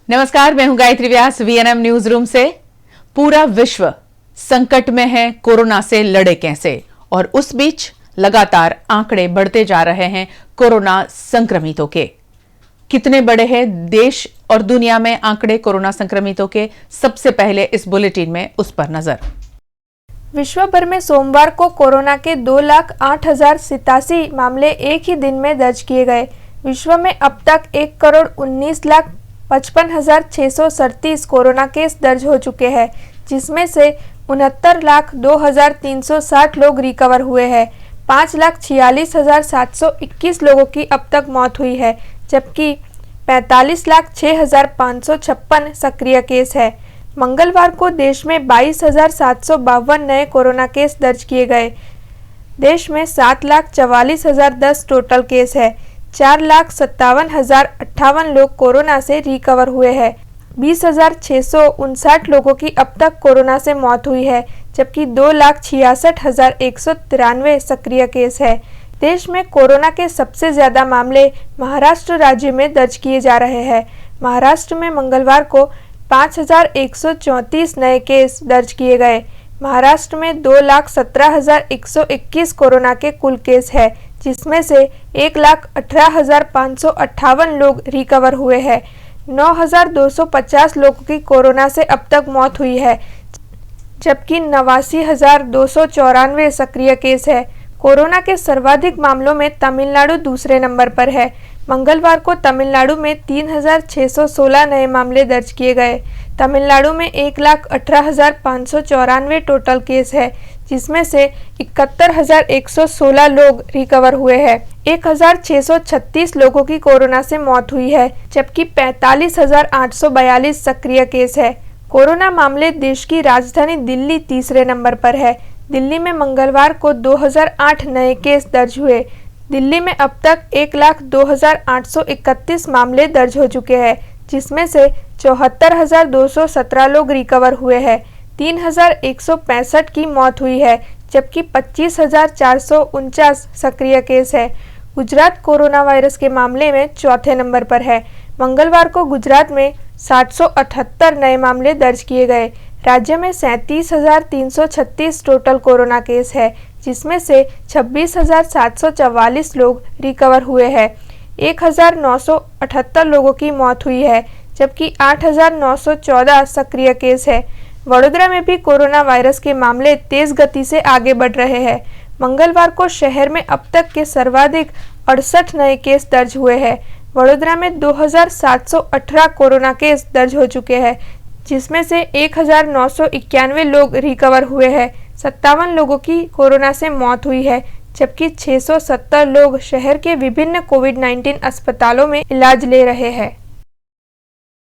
नमस्कार, मैं हूं गायत्री व्यास वीएनएम न्यूज रूम से। पूरा विश्व संकट में है, कोरोना से लड़े कैसे, और उस बीच लगातार आंकड़े बढ़ते जा रहे हैं कोरोना संक्रमितों के। कितने बड़े हैं देश और दुनिया में आंकड़े कोरोना संक्रमितों के? सबसे पहले इस बुलेटिन में उस पर नजर। विश्व भर में सोमवार को कोरोना के 2,08,087 मामले एक ही दिन में दर्ज किए गए। विश्व में अब तक 1,19,55,637 कोरोना केस दर्ज हो चुके हैं, जिसमें से 69,02,360 लोग रिकवर हुए हैं। 5,46,721 लोगों की अब तक मौत हुई है, जबकि 45,06,556 सक्रिय केस है। मंगलवार को देश में 22,752 नए कोरोना केस दर्ज किए गए। देश में 7,44,010 टोटल केस है। 4,57,058 लोग कोरोना से रिकवर हुए हैं। 20,659 लोगों की अब तक कोरोना से मौत हुई है, जबकि 2,66,193 सक्रिय केस है। देश में कोरोना के सबसे ज्यादा मामले महाराष्ट्र राज्य में दर्ज किए जा रहे हैं। महाराष्ट्र में मंगलवार को 5,134 नए केस दर्ज किए गए। महाराष्ट्र में 2,17,121 कोरोना के कुल केस है, जिसमें से 1,18,558 लोग रिकवर हुए हैं। 9,250 लोगों की कोरोना से अब तक मौत हुई है, जबकि 89,294 सक्रिय केस है। कोरोना के सर्वाधिक मामलों में तमिलनाडु दूसरे नंबर पर है। मंगलवार को तमिलनाडु में 3,616 नए मामले दर्ज किए गए। तमिलनाडु में 1,18,594 टोटल केस है, जिसमें से 71,116 लोग रिकवर हुए हैं। 1,636 लोगों की कोरोना से मौत हुई है, जबकि 45,842 सक्रिय केस है। कोरोना मामले देश की राजधानी दिल्ली तीसरे नंबर पर है। दिल्ली में मंगलवार को 2,008 नए केस दर्ज हुए। दिल्ली में अब तक 1,02,831 मामले दर्ज हो चुके हैं, जिसमें से 74,217 लोग रिकवर हुए हैं। 3,165 की मौत हुई है, जबकि 25,449 सक्रिय केस है। गुजरात कोरोना वायरस के मामले में चौथे नंबर पर है। मंगलवार को गुजरात में 778 नए मामले दर्ज किए गए। राज्य में 37,336 टोटल कोरोना केस है, जिसमें से 26,744 लोग रिकवर हुए हैं। 1,978 लोगों की मौत हुई है, जबकि 8,914 सक्रिय केस है। वडोदरा में भी कोरोना वायरस के मामले तेज गति से आगे बढ़ रहे हैं। मंगलवार को शहर में अब तक के सर्वाधिक 68 नए केस दर्ज हुए हैं। वडोदरा में 2,718 कोरोना केस दर्ज हो चुके हैं, जिसमें से 1,991 लोग रिकवर हुए हैं। 57 लोगों की कोरोना से मौत हुई है, जबकि 670 लोग शहर के विभिन्न कोविड-19 अस्पतालों में इलाज ले रहे हैं।